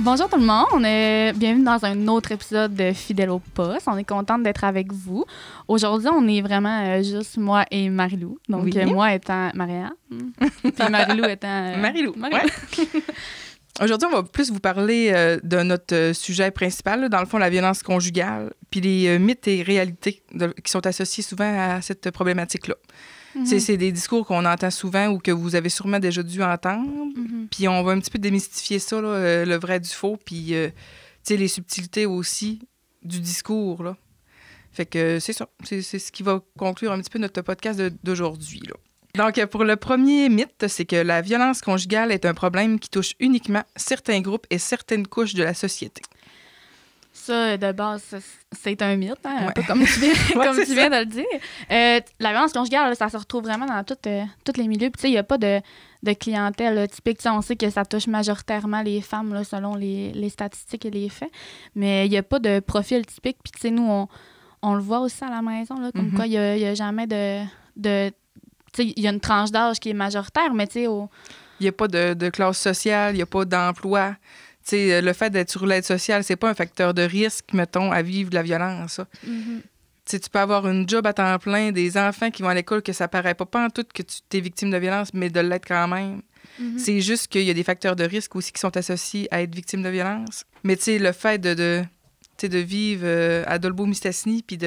Bonjour tout le monde, bienvenue dans un autre épisode de Fidèle au poste. On est contente d'être avec vous. Aujourd'hui, on est vraiment juste moi et Marie-Lou. Donc, oui. Moi étant Maria, puis Marie-Lou étant... Marie-Lou. Ouais. Aujourd'hui, on va plus vous parler de notre sujet principal, là, dans le fond, la violence conjugale, puis les mythes et réalités qui sont associés souvent à cette problématique-là. Mm-hmm. C'est des discours qu'on entend souvent ou que vous avez sûrement déjà dû entendre. Mm-hmm. Puis on va un petit peu démystifier ça, là, le vrai du faux, puis les subtilités aussi du discours. Là. Fait que c'est ça. C'est ce qui va conclure un petit peu notre podcast d'aujourd'hui. Là. Donc, pour le premier mythe, c'est que la violence conjugale est un problème qui touche uniquement certains groupes et certaines couches de la société. Ça, de base, c'est un mythe, hein, un peu comme tu viens de le dire. La violence conjugale, là, ça se retrouve vraiment dans tous les milieux. Puis, tu sais, il n'y a pas de clientèle là, typique. T'sais, on sait que ça touche majoritairement les femmes, là, selon les statistiques et les faits. Mais il n'y a pas de profil typique. Puis, tu sais, nous, on le voit aussi à la maison, là, comme quoi il n'y a jamais de tu sais, il y a une tranche d'âge qui est majoritaire, mais tu sais... Il n'y a pas de classe sociale, il n'y a pas d'emploi. T'sais, le fait d'être sur l'aide sociale, c'est pas un facteur de risque, mettons, à vivre de la violence. Ça. Mm-hmm. Tu peux avoir une job à temps plein, des enfants qui vont à l'école que ça paraît pas en tout que tu es victime de violence, mais de l'être quand même. Mm-hmm. C'est juste qu'il y a des facteurs de risque aussi qui sont associés à être victime de violence. Mais le fait de vivre à Dolbeau-Mistassini puis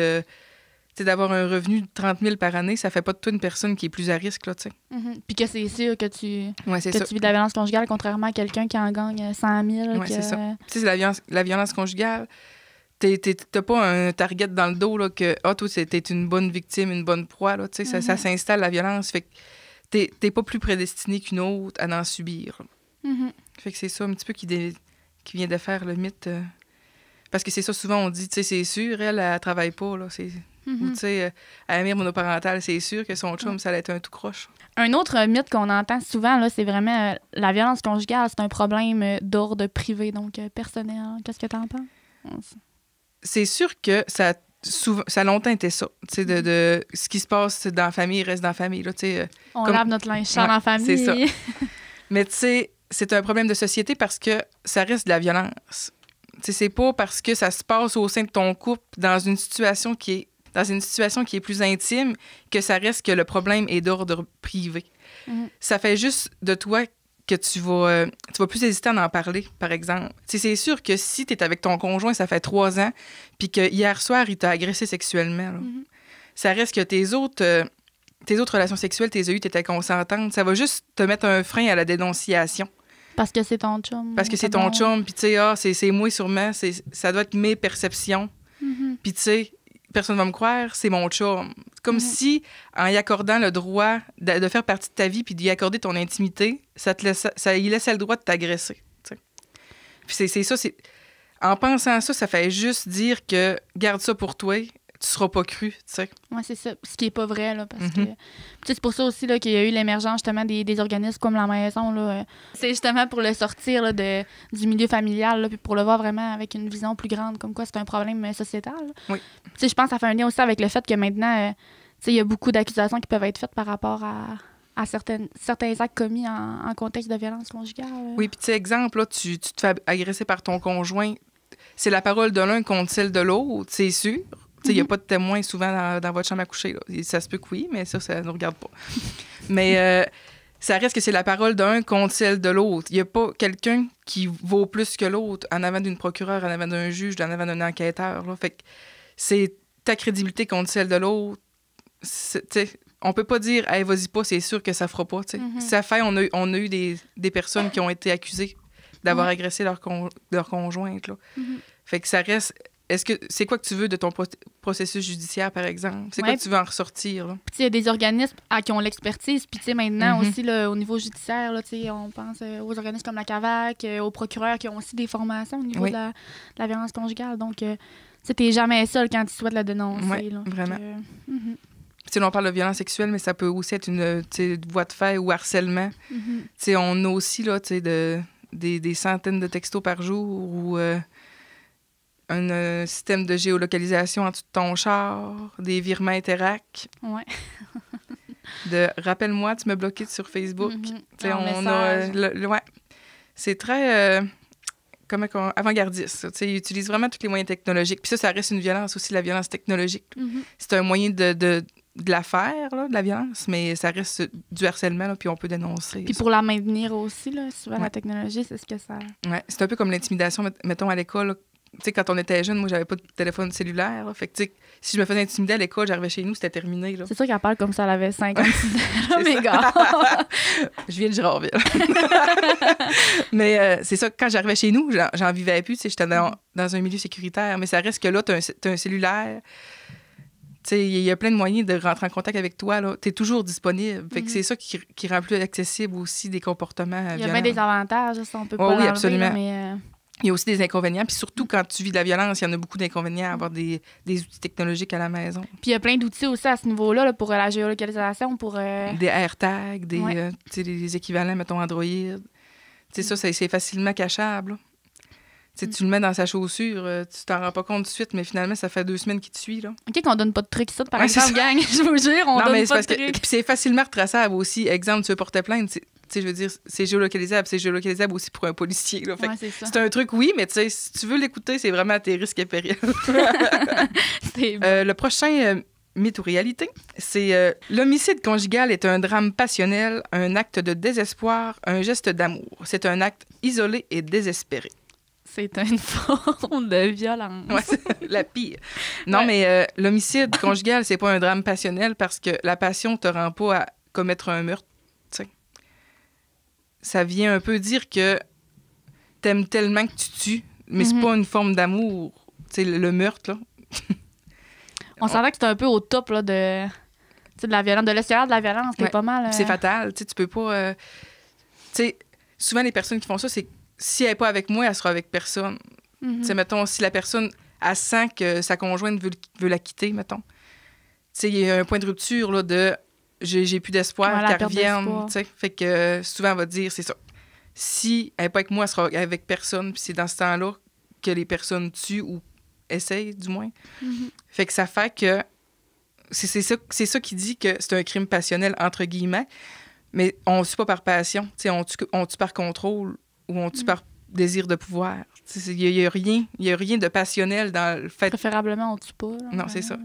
d'avoir un revenu de 30 000 par année, ça fait pas de toi une personne qui est plus à risque, là, tu sais. Mm-hmm. Puis que c'est sûr que tu vis de la violence conjugale, contrairement à quelqu'un qui en gagne 100 000. Oui, c'est ça. Tu sais, la violence conjugale, t'as pas un target dans le dos, là, que, toi, t'es une bonne victime, une bonne proie, là, tu sais, ça s'installe, la violence, fait que t'es pas plus prédestiné qu'une autre à en subir. Mm-hmm. Fait que c'est ça, un petit peu, qui vient de faire le mythe. Parce que c'est ça, souvent, on dit, tu sais, c'est sûr, elle travaille pas, là, c'est... Ou, tu sais, à la mère monoparentale, c'est sûr que son chum, ça allait être un tout croche. Un autre mythe qu'on entend souvent, là, c'est vraiment la violence conjugale, c'est un problème d'ordre privé, donc personnel. Qu'est-ce que tu en penses? C'est sûr que ça a longtemps été ça. Tu sais, de ce qui se passe dans la famille reste dans la famille. Là, on lave notre linge sale en famille. C'est ça. Mais tu sais, c'est un problème de société parce que ça reste de la violence. Tu sais, c'est pas parce que ça se passe au sein de ton couple dans une situation qui est plus intime que ça reste que le problème est d'ordre privé. Mm-hmm. Ça fait juste de toi que tu vas plus hésiter à en parler, par exemple. T'sais, c'est sûr que si tu es avec ton conjoint, ça fait 3 ans, puis que hier soir, il t'a agressé sexuellement, là, ça reste que tes autres relations sexuelles, tes EU, t'étais consentante, ça va juste te mettre un frein à la dénonciation. Parce que c'est ton chum. Parce que c'est ton chum, puis tu sais, c'est moi sûrement, ça doit être mes perceptions. Mm-hmm. Puis tu sais, personne ne va me croire, c'est mon chum. C'est comme si, en y accordant le droit de faire partie de ta vie puis d'y accorder ton intimité, ça il laissait le droit de t'agresser. T'sais. Puis c'est ça, en pensant à ça, ça fait juste dire que garde ça pour toi, tu seras pas cru, tu sais. Oui, c'est ça. Ce qui est pas vrai, là, parce que... C'est pour ça aussi là, qu'il y a eu l'émergence, justement, des organismes comme La Maison, là. C'est justement pour le sortir là, du milieu familial, là, puis pour le voir vraiment avec une vision plus grande, comme quoi c'est un problème sociétal. Oui. Je pense que ça fait un lien aussi avec le fait que maintenant, il y a beaucoup d'accusations qui peuvent être faites par rapport à certains actes commis en contexte de violence conjugale. Oui, puis tu sais, exemple, là, tu te fais agresser par ton conjoint, c'est la parole de l'un contre celle de l'autre, c'est sûr. Il n'y a pas de témoins souvent dans votre chambre à coucher. Là. Ça se peut que oui, mais ça ne nous regarde pas. Mais ça reste que c'est la parole d'un contre celle de l'autre. Il n'y a pas quelqu'un qui vaut plus que l'autre en avant d'une procureure, en avant d'un juge, en avant d'un enquêteur. Là. Fait que c'est ta crédibilité contre celle de l'autre. On peut pas dire « Hey, vas-y pas, c'est sûr que ça fera pas. » Ça fait, on a eu des personnes qui ont été accusées d'avoir agressé leur conjointe. Là. Fait que ça reste... C'est quoi que tu veux de ton processus judiciaire, par exemple? C'est quoi que tu veux en ressortir? Il y a des organismes qui ont l'expertise. Puis maintenant aussi, là, au niveau judiciaire, là, on pense aux organismes comme la CAVAC, aux procureurs qui ont aussi des formations au niveau de la violence conjugale. Donc, t'es jamais seul quand tu souhaites la dénoncer. Oui, vraiment. Donc, on parle de violence sexuelle, mais ça peut aussi être une voie de fait ou harcèlement. On a aussi là, des centaines de textos par jour ou... un système de géolocalisation en dessous de ton char, des virements Interac. Ouais. de rappelle-moi, tu m'as bloqué sur Facebook. On a ouais. C'est très avant-gardiste. Ils utilisent vraiment tous les moyens technologiques. Puis ça reste une violence aussi, la violence technologique. Mhm. C'est un moyen de la faire, là, de la violence, mais ça reste du harcèlement, là, puis on peut dénoncer. Puis ça. pour la maintenir aussi, là, souvent, la technologie, c'est ce que ça... Ouais, c'est un peu comme l'intimidation, mettons, à l'école. Tu sais, quand on était jeune, moi, j'avais pas de téléphone cellulaire. Là. Fait que, tu sais, si je me faisais intimider à l'école, j'arrivais chez nous, c'était terminé. Là. C'est sûr qu'elle parle comme ça, elle avait 56 ans. Mais gars! Je viens de Girardville. Mais c'est ça, quand j'arrivais chez nous, j'en vivais plus. Tu sais, j'étais dans un milieu sécuritaire. Mais ça reste que là, t'as un cellulaire. Tu sais, il y a plein de moyens de rentrer en contact avec toi. Tu es toujours disponible. Fait que c'est ça qui rend plus accessible aussi des comportements violents. Il y a bien des avantages, ça, on peut pas oui, l'enlever, absolument. là, mais... Il y a aussi des inconvénients. Puis surtout, quand tu vis de la violence, il y en a beaucoup d'inconvénients à avoir des outils technologiques à la maison. Puis il y a plein d'outils aussi à ce niveau-là là, pour la géolocalisation, pour... Des AirTags, des équivalents, mettons, Android. Ça, c'est facilement cachable. Tu le mets dans sa chaussure, tu t'en rends pas compte tout de suite, mais finalement, ça fait 2 semaines qu'il te suit. Là. OK, qu'on donne pas de trucs ici, par exemple, gang. Je vous jure, on donne pas de trucs. Puis c'est facilement retraçable aussi. Exemple, tu veux porter plainte, je veux dire, c'est géolocalisable. C'est géolocalisable aussi pour un policier. Là. Fait c'est un truc, oui, mais si tu veux l'écouter, c'est vraiment à tes risques et périls. Le prochain mythe ou réalité, c'est l'homicide conjugal est un drame passionnel, un acte de désespoir, un geste d'amour. C'est un acte isolé et désespéré. C'est une forme de violence. Ouais, c'est la pire. Non, mais l'homicide conjugal, c'est pas un drame passionnel parce que la passion te rend pas à commettre un meurtre. T'sais. Ça vient un peu dire que t'aimes tellement que tu tues, mais c'est pas une forme d'amour. Tu sais, le meurtre, là. On sentait que c'était un peu au top là, de la violence, de l'escalade de la violence, c'est pas mal. C'est fatal. Tu peux pas... tu sais, souvent, les personnes qui font ça, c'est si elle n'est pas avec moi, elle sera avec personne. Tu sais, mettons, si la personne, elle sent que sa conjointe veut la quitter, mettons. Tu sais, il y a un point de rupture, là, de j'ai plus d'espoir qu'elle revienne. Tu sais, fait que souvent, elle va dire, c'est ça. Si elle n'est pas avec moi, elle sera avec personne. Puis c'est dans ce temps-là que les personnes tuent ou essayent, du moins. Fait que ça fait que c'est ça qui dit que c'est un crime passionnel, entre guillemets, mais on ne tue pas par passion. Tu sais, on tue par contrôle ou on tue par désir de pouvoir. Il n'y a rien de passionnel dans le fait... Préférablement, on ne tue pas. Là, non, c'est ça.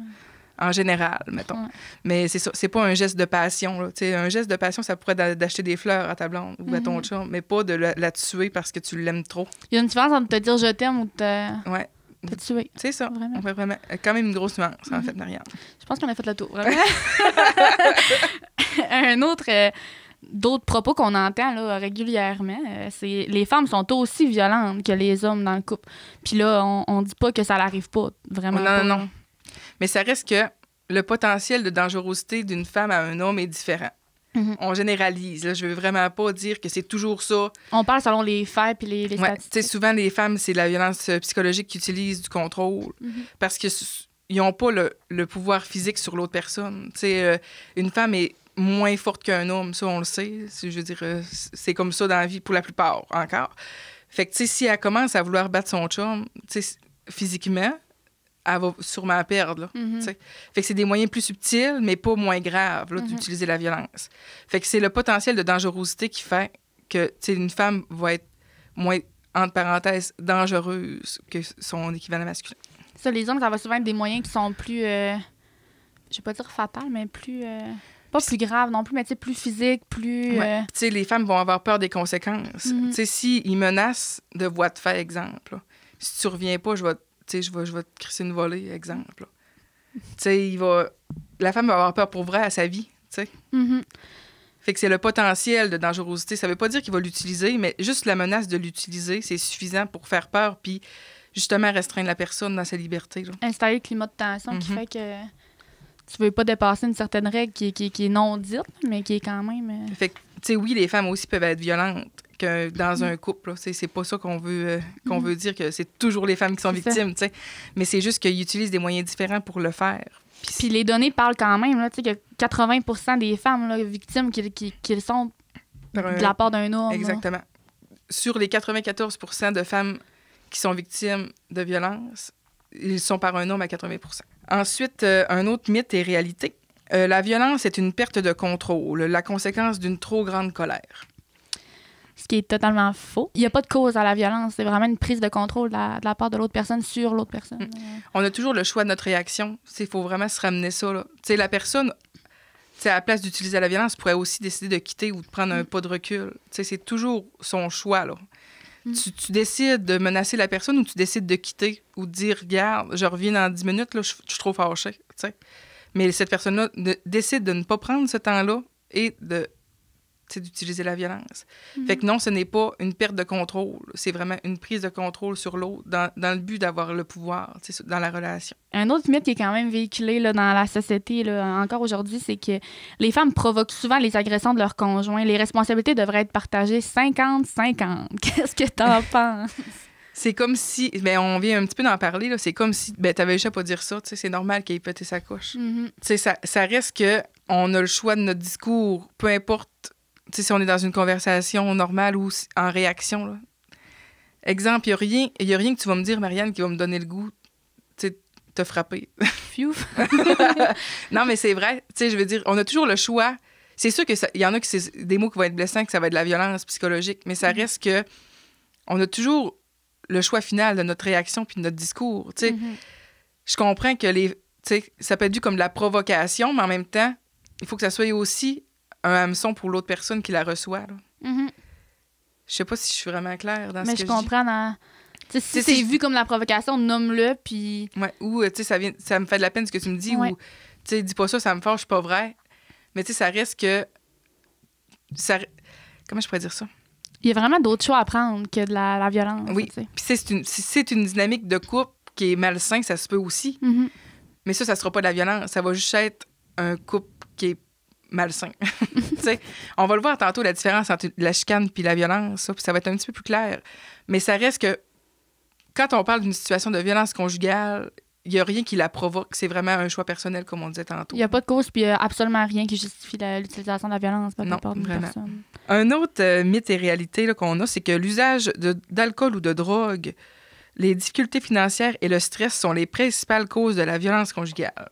En général, mettons. Ouais. Mais c'est ça, c'est pas un geste de passion. Là. Un geste de passion, ça pourrait être d'acheter des fleurs à ta blonde ou à ton chum, mais pas de la tuer parce que tu l'aimes trop. Il y a une différence entre te dire « je t'aime » ou ouais. te tuer. C'est ça. Vraiment. Vraiment. Quand même une grosse nuance, en fait, Marianne. Je pense qu'on a fait le tour. Vraiment. Un autre... D'autres propos qu'on entend là, régulièrement, c'est les femmes sont aussi violentes que les hommes dans le couple. Puis là, on dit pas que ça n'arrive pas, vraiment. Non. Mais ça reste que le potentiel de dangerosité d'une femme à un homme est différent. On généralise. Là, je veux vraiment pas dire que c'est toujours ça. On parle selon les faits puis les statistiques. Souvent, les femmes, c'est la violence psychologique qui utilise du contrôle parce qu'ils n'ont pas le pouvoir physique sur l'autre personne. Une femme est moins forte qu'un homme, ça, on le sait. Je veux dire, c'est comme ça dans la vie pour la plupart, encore. Fait que, si elle commence à vouloir battre son chum, physiquement, elle va sûrement perdre, là, Fait que c'est des moyens plus subtils, mais pas moins graves, là, d'utiliser la violence. Fait que c'est le potentiel de dangerosité qui fait que, une femme va être moins, entre parenthèses, dangereuse que son équivalent masculin. Ça, les hommes, ça va souvent être des moyens qui sont plus, je vais pas dire fatales, mais plus... Pas plus grave non plus, mais plus physique, plus... Les femmes vont avoir peur des conséquences. S'ils menacent de voie de fait, exemple, là, si tu reviens pas, je vais te crisser une volée, exemple. La femme va avoir peur pour vrai à sa vie. Fait que c'est le potentiel de dangerosité. Ça veut pas dire qu'il va l'utiliser, mais juste la menace de l'utiliser, c'est suffisant pour faire peur puis justement restreindre la personne dans sa liberté. Là. Installer le climat de tension qui fait que... Tu veux pas dépasser une certaine règle qui est non dite, mais qui est quand même... Fait que, oui, les femmes aussi peuvent être violentes que dans un couple. Là. C'est pas ça qu'on veut dire, que c'est toujours les femmes qui sont victimes. Mais c'est juste qu'ils utilisent des moyens différents pour le faire. Puis les données parlent quand même là, que 80% des femmes là, victimes qu'ils sont de la part d'un homme. Exactement. Là. Sur les 94% de femmes qui sont victimes de violences, ils sont par un homme à 80%. Ensuite, un autre mythe et réalité. La violence est une perte de contrôle, la conséquence d'une trop grande colère. ce qui est totalement faux. Il n'y a pas de cause à la violence. C'est vraiment une prise de contrôle de la part de l'autre personne sur l'autre personne. On a toujours le choix de notre réaction. Il faut vraiment se ramener ça. Là. La personne, à la place d'utiliser la violence, pourrait aussi décider de quitter ou de prendre un pas de recul. C'est toujours son choix. Là. Tu décides de menacer la personne ou tu décides de quitter ou de dire, regarde, je reviens dans 10 minutes, là, je suis trop fâchée. Mais cette personne-là décide de ne pas prendre ce temps-là et d'utiliser la violence. Fait que non, ce n'est pas une perte de contrôle. C'est vraiment une prise de contrôle sur l'autre dans le but d'avoir le pouvoir dans la relation. Un autre mythe qui est quand même véhiculé là, dans la société, là, encore aujourd'hui, c'est que les femmes provoquent souvent les agressions de leurs conjoints. Les responsabilités devraient être partagées 50-50. Qu'est-ce que t'en penses? C'est comme si... on vient un petit peu d'en parler. Là, c'est comme si... t'avais juste à pas dire ça. C'est normal qu'il ait pété sa couche. Ça reste qu'on a le choix de notre discours, peu importe si on est dans une conversation normale ou en réaction. Là. Exemple, il n'y a rien que tu vas me dire, Marianne, qui va me donner le goût de te frapper. Non, mais c'est vrai. Je veux dire, on a toujours le choix. C'est sûr qu'il y en a qui c'est des mots qui vont être blessants, que ça va être de la violence psychologique, mais ça reste que on a toujours le choix final de notre réaction puis de notre discours. Je comprends que ça peut être vu comme de la provocation, mais en même temps, il faut que ça soit aussi un hameçon pour l'autre personne qui la reçoit. Là. Je sais pas si je suis vraiment claire dans ce que je dis. Mais je comprends. Si c'est vu comme la provocation, nomme-le, puis... Ouais, ou, ça me fait de la peine ce que tu me dis, ou, dis pas ça me fâche, c'est pas vrai. Mais, ça reste que... Comment je pourrais dire ça? Il y a vraiment d'autres choix à prendre que de la violence. Oui, puis si c'est une dynamique de couple qui est malsain, ça se peut aussi. Mais ça sera pas de la violence. Ça va juste être un couple qui est malsain. On va le voir tantôt, la différence entre la chicane puis la violence, puis ça va être un petit peu plus clair. Mais ça reste que quand on parle d'une situation de violence conjugale, il n'y a rien qui la provoque. C'est vraiment un choix personnel, comme on disait tantôt. Il n'y a pas de cause, puis il n'y a absolument rien qui justifie l'utilisation de la violence par la part d'une personne. Un autre mythe et réalité là, qu'on a, c'est que l'usage d'alcool ou de drogue, les difficultés financières et le stress sont les principales causes de la violence conjugale.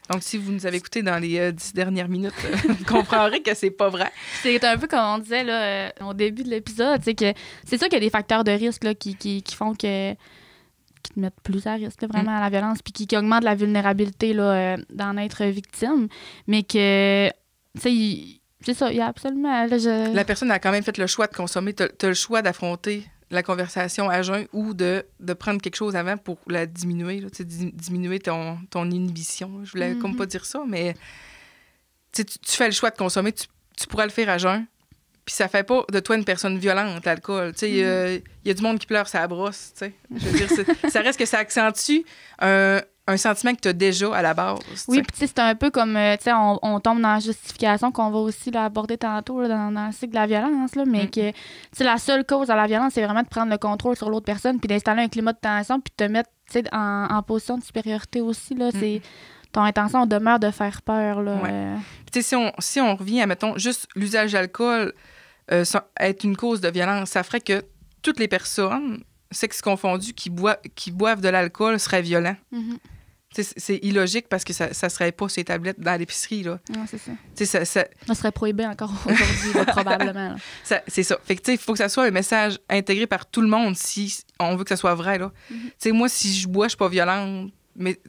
Donc, si vous nous avez écoutés dans les 10 dernières minutes, vous comprendrez que c'est pas vrai. C'est un peu comme on disait là, au début de l'épisode, c'est sûr qu'il y a des facteurs de risque là, qui font que... qui te mettent plus à risque là, vraiment à la violence, puis qui augmentent la vulnérabilité là, d'en être victime. Mais que, c'est ça, il y a absolument... Là, La personne a quand même fait le choix de consommer. T'as le choix d'affronter la conversation à jeun ou de prendre quelque chose avant pour la diminuer, là, diminuer ton inhibition. Je voulais comme pas dire ça, mais tu fais le choix de consommer, tu pourras le faire à jeun, puis ça fait pas de toi une personne violente, l'alcool. Il y a du monde qui pleure, ça brosse. Je veux dire, ça reste que ça accentue un sentiment que tu as déjà à la base. Oui, puis c'est un peu comme, on tombe dans la justification qu'on va aussi là, aborder tantôt là, dans le cycle de la violence, là, mais que la seule cause à la violence, c'est vraiment de prendre le contrôle sur l'autre personne, puis d'installer un climat de tension, puis de te mettre en position de supériorité aussi. Là, ton intention demeure de faire peur. Là, Puis si on revient à, mettons, juste l'usage d'alcool être une cause de violence, ça ferait que toutes les personnes, sexe confondu, qui boivent de l'alcool seraient violents. C'est illogique parce que ça serait pas ces tablettes dans l'épicerie. Là. Non, c'est ça. Ça serait prohibé encore aujourd'hui, là, probablement. Là. C'est ça. Fait que il faut que ça soit un message intégré par tout le monde si on veut que ça soit vrai. Là. Moi, si je bois, je suis pas violente. Mais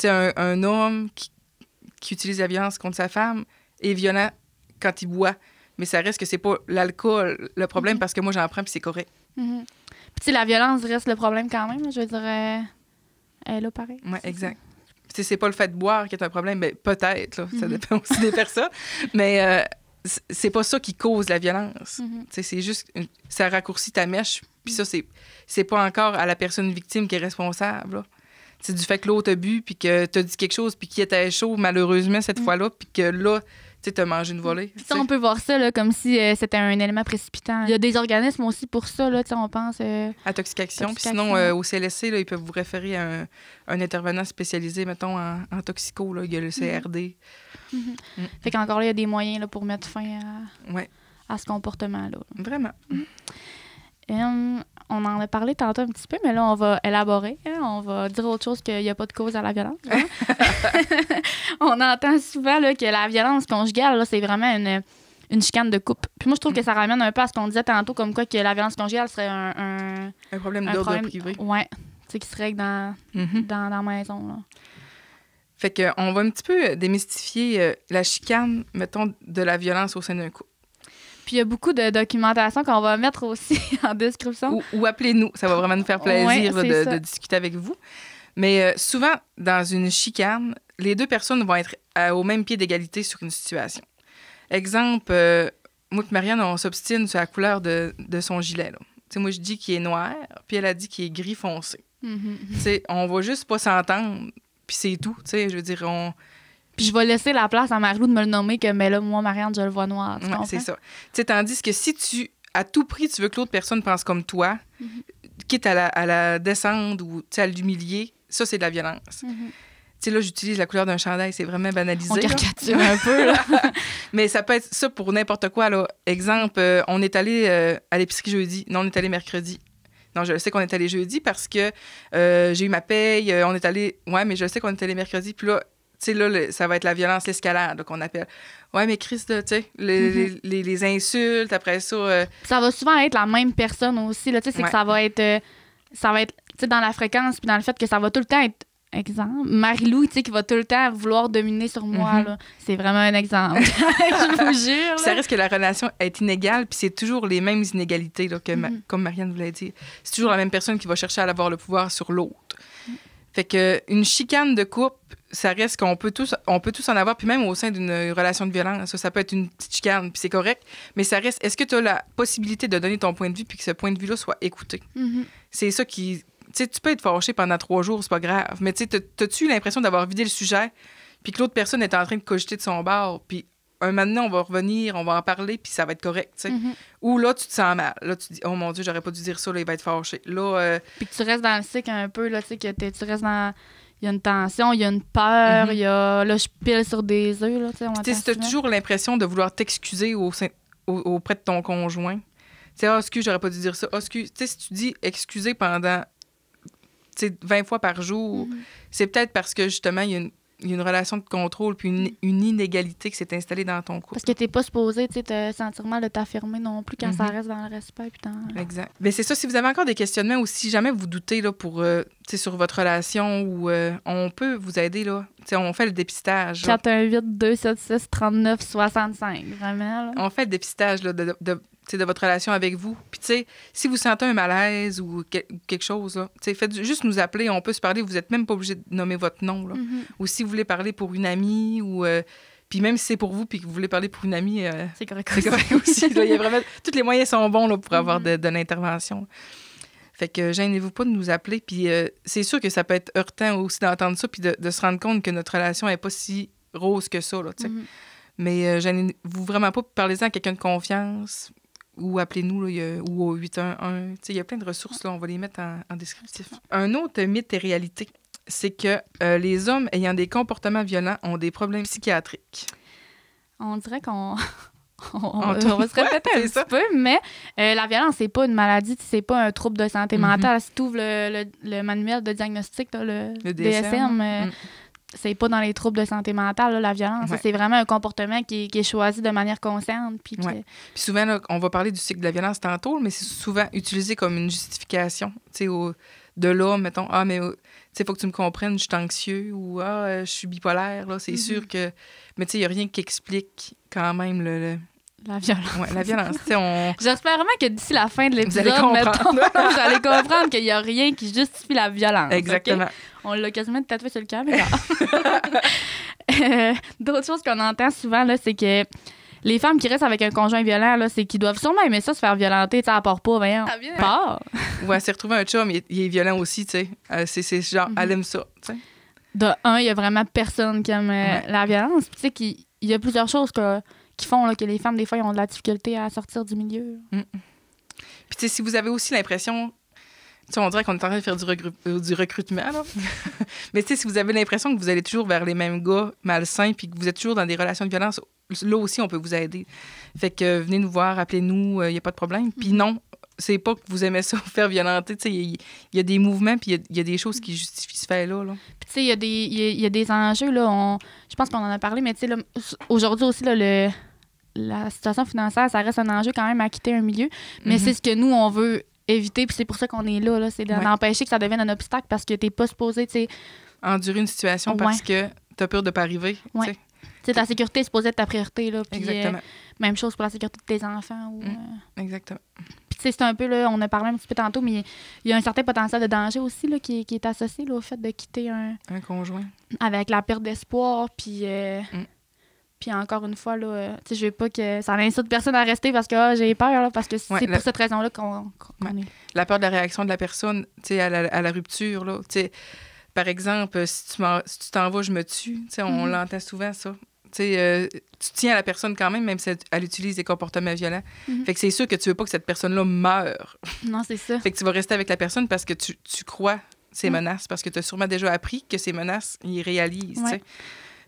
un homme qui utilise la violence contre sa femme est violent quand il boit. Mais ça reste que c'est pas l'alcool le problème parce que moi, j'en prends puis c'est correct. Puis la violence reste le problème quand même. Je veux dire... Elle est là, pareil. Oui, exact. C'est pas le fait de boire qui est un problème, mais peut-être, là, ça dépend aussi des personnes. Mais c'est pas ça qui cause la violence. C'est juste, ça raccourcit ta mèche, puis ça, c'est pas encore à la personne victime qui est responsable. C'est du fait que l'autre a bu, puis que t'as dit quelque chose, puis qu'il était chaud, malheureusement, cette fois-là, puis que là, tu as mangé une volée. On peut voir ça là, comme si c'était un élément précipitant. Il y a des organismes aussi pour ça, là, on pense... à toxication. Puis sinon, au CLSC, là, ils peuvent vous référer à un intervenant spécialisé, mettons, en toxico. Là. Il y a le CRD. Fait qu'encore là, il y a des moyens là, pour mettre fin à ce comportement-là. Vraiment. On en a parlé tantôt un petit peu, mais là, on va élaborer. On va dire autre chose qu'il n'y a pas de cause à la violence. On entend souvent là, que la violence conjugale, là, c'est vraiment une chicane de couple. Puis moi, je trouve que ça ramène un peu à ce qu'on disait tantôt, comme quoi que la violence conjugale serait un problème d'ordre privé. Oui, tu sais, qui se règle dans la maison. Là. Fait qu'on va un petit peu démystifier la chicane, mettons, de la violence au sein d'un couple. Puis il y a beaucoup de documentation qu'on va mettre aussi en description. Ou appelez-nous, ça va vraiment nous faire plaisir de discuter avec vous. Mais souvent, dans une chicane, les deux personnes vont être au même pied d'égalité sur une situation. Exemple, moi et Marianne, on s'obstine sur la couleur de son gilet. Là. Moi, je dis qu'il est noir, puis elle a dit qu'il est gris foncé. On va juste pas s'entendre, puis c'est tout. Je veux dire, Puis je vais laisser la place à Marie-Lou de me le nommer que, mais là, moi, Marianne, je le vois noir. Tu comprends? C'est ça. Tandis que si à tout prix, tu veux que l'autre personne pense comme toi, quitte à la descendre ou à l'humilier, ça, c'est de la violence. Là, j'utilise la couleur d'un chandail, c'est vraiment banalisé. On caricature un peu, là. Mais ça peut être ça pour n'importe quoi, là. Exemple, on est allé à l'épicerie jeudi. Non, on est allé mercredi. Non, je sais qu'on est allé jeudi parce que j'ai eu ma paye. On est allé... Ouais, mais je sais qu'on est allé mercredi. Puis là, ça va être la violence, l'escalade, là, qu'on appelle. Ouais, mais Chris, tu sais, les insultes, après ça... Ça va souvent être la même personne aussi, là. Tu sais, c'est que ça va être, tu sais, dans la fréquence puis dans le fait que ça va tout le temps être... Exemple, Marie-Lou, tu sais, qui va tout le temps vouloir dominer sur moi, là. C'est vraiment un exemple. Je vous jure. Là. Ça reste que la relation est inégale, puis c'est toujours les mêmes inégalités, là, comme Marianne vous l'a dit. C'est toujours la même personne qui va chercher à avoir le pouvoir sur l'autre. Fait que une chicane de couple, ça reste qu'on peut tous en avoir, puis même au sein d'une relation de violence, ça peut être une petite chicane, puis c'est correct, mais ça reste, est-ce que tu as la possibilité de donner ton point de vue, puis que ce point de vue-là soit écouté? C'est ça qui... Tu sais, tu peux être fâché pendant 3 jours, c'est pas grave. Mais tu sais, t'as-tu eu l'impression d'avoir vidé le sujet, puis que l'autre personne est en train de cogiter de son bord, puis un moment donné, on va revenir, on va en parler, puis ça va être correct, tu sais. Ou là, tu te sens mal. Là, tu te dis, oh mon Dieu, j'aurais pas dû dire ça, là, il va être fâché. Là, puis que tu restes dans le cycle un peu, là, tu sais, que tu restes dans... Il y a une tension, il y a une peur, il y a... Là, je pile sur des œufs, là, tu sais. Puis tu as toujours l'impression de vouloir t'excuser auprès de ton conjoint. Tu sais, ah, excuse, j'aurais pas dû dire ça. Ah, excuse. Tu sais, si tu dis excuser pendant... 20 fois par jour, c'est peut-être parce que, justement, il y a une relation de contrôle puis une inégalité qui s'est installée dans ton couple. Parce que t'es pas supposé te sentir mal de t'affirmer non plus quand ça reste dans le respect. Puis Exact. Mais c'est ça, si vous avez encore des questionnements ou si jamais vous doutez là, sur votre relation, ou on peut vous aider. Là. On fait le dépistage. 418-276-3965, vraiment. Là. On fait le dépistage là, de votre relation avec vous. Puis, tu sais, si vous sentez un malaise ou quelque chose, là, faites juste nous appeler. On peut se parler. Vous n'êtes même pas obligé de nommer votre nom. Là. Ou si vous voulez parler pour une amie ou... puis même si c'est pour vous puis que vous voulez parler pour une amie... c'est correct aussi. Là, il y a vraiment... Tous les moyens sont bons là, pour avoir de l'intervention. Fait que gênez-vous pas de nous appeler. Puis c'est sûr que ça peut être heurtant aussi d'entendre ça puis de se rendre compte que notre relation n'est pas si rose que ça, là, tu sais. Mais gênez-vous vraiment pas, parlez-en à quelqu'un de confiance... Ou appelez-nous, là, ou au 811. Il y a plein de ressources, là, on va les mettre en descriptif. Un autre mythe et réalité, c'est que les hommes ayant des comportements violents ont des problèmes psychiatriques. On dirait qu'on va se répéter un petit peu, mais la violence, c'est pas une maladie, c'est pas un trouble de santé mentale. Si tu ouvres le manuel de diagnostic, là, le DSM, c'est pas dans les troubles de santé mentale, là, la violence. C'est vraiment un comportement qui est choisi de manière consciente. Puis souvent, là, on va parler du cycle de la violence tantôt, mais c'est souvent utilisé comme une justification. De là, mettons, ah, mais il faut que tu me comprennes, je suis anxieux ou ah, je suis bipolaire. Là, c'est sûr que. Mais il n'y a rien qui explique quand même la violence. Oui, la violence. J'espère vraiment que d'ici la fin de l'épisode, vous allez comprendre qu'il n'y a rien qui justifie la violence. Exactement. Okay? On l'a quasiment tatoué sur le cœur, mais d'autres choses qu'on entend souvent, là, c'est que les femmes qui restent avec un conjoint violent, là, c'est qu'ils doivent sûrement aimer ça, se faire violenter, tu sais, à part pas, voyons. Part. Ou elle s'est retrouvée un chum, il est violent aussi, tu sais. C'est genre, elle aime ça, tu sais. De un, il y a vraiment personne qui aime la violence. Tu sais qu'il y a plusieurs choses qui font là, que les femmes, des fois, ils ont de la difficulté à sortir du milieu. Puis, tu sais, si vous avez aussi l'impression... Tu sais, on dirait qu'on est en train de faire du recrutement, là. Mais tu sais, si vous avez l'impression que vous allez toujours vers les mêmes gars malsains puis que vous êtes toujours dans des relations de violence, là aussi, on peut vous aider. Fait que venez nous voir, appelez-nous, il n'y a pas de problème. Puis non, c'est pas que vous aimez ça, vous faire violenter. Tu sais, il y a des mouvements puis il y a des choses qui justifient ce fait-là. Là. Puis tu sais, il y a des enjeux, là. Je pense qu'on en a parlé, mais tu sais, aujourd'hui aussi, là, la situation financière, ça reste un enjeu quand même à quitter un milieu. Mais c'est ce que nous, on veut éviter, puis c'est pour ça qu'on est là. C'est d'empêcher que ça devienne un obstacle parce que t'es pas supposé, tu sais... Endurer une situation parce que t'as peur de pas arriver, tu sais. Tu sais, ta sécurité est supposée être ta priorité, là. Puis, exactement. Même chose pour la sécurité de tes enfants. Ou, exactement. Puis, tu sais, c'est un peu, là, on a parlé un petit peu tantôt, mais il y a un certain potentiel de danger aussi, là, qui est associé, là, au fait de quitter un conjoint. Avec la perte d'espoir, puis... Puis encore une fois, là, je veux pas que ça n'incite personne à rester parce que j'ai peur, là, parce que c'est pour cette raison-là qu'on est. La peur de la réaction de la personne, à la rupture, là. Par exemple, si tu t'en vas, je me tue. On l'entend souvent, ça. Tu tiens à la personne quand même, même si elle utilise des comportements violents. Fait que c'est sûr que tu veux pas que cette personne-là meure. Non, c'est ça. Fait que tu vas rester avec la personne parce que tu crois ces menaces, parce que tu as sûrement déjà appris que ces menaces, ils réalisent, tu sais.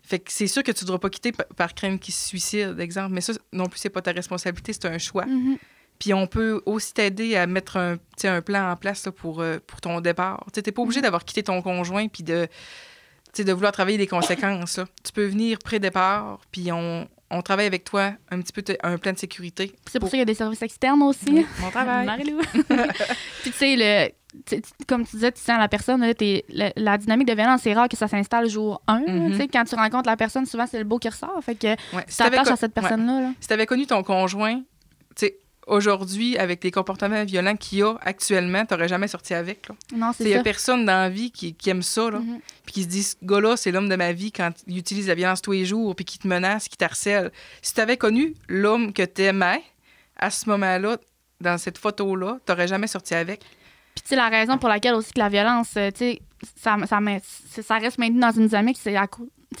Fait que c'est sûr que tu ne voudras pas quitter par crainte qu'il se suicide, exemple. Mais ça, non plus, c'est pas ta responsabilité, c'est un choix. Puis on peut aussi t'aider à mettre un plan en place là, pour ton départ. Tu n'es pas obligé d'avoir quitté ton conjoint puis de vouloir travailler les conséquences. Là. Tu peux venir pré-départ, puis on travaille avec toi un petit peu un plan de sécurité. C'est pour ça qu'il y a des services externes aussi. Oui, mon travail. Marie-Lou. Puis tu sais, comme tu disais, tu sens la personne, là, la dynamique de violence, c'est rare que ça s'installe jour 1. Quand tu rencontres la personne, souvent, c'est le beau qui ressort. Fait que tu t'attaches à cette personne-là. Là. Si tu avais connu ton conjoint, aujourd'hui, avec les comportements violents qu'il y a actuellement, tu n'aurais jamais sorti avec. Là. Non, c'est ça. Il n'y a personne dans la vie qui aime ça. Là. Puis qui se dit, ce gars-là, c'est l'homme de ma vie quand il utilise la violence tous les jours, puis qui te menace, qui t'harcèle. Si tu avais connu l'homme que tu aimais, à ce moment-là, dans cette photo-là, tu n'aurais jamais sorti avec. Puis, tu sais, la raison pour laquelle aussi que la violence, tu sais, ça reste maintenu dans une dynamique, c'est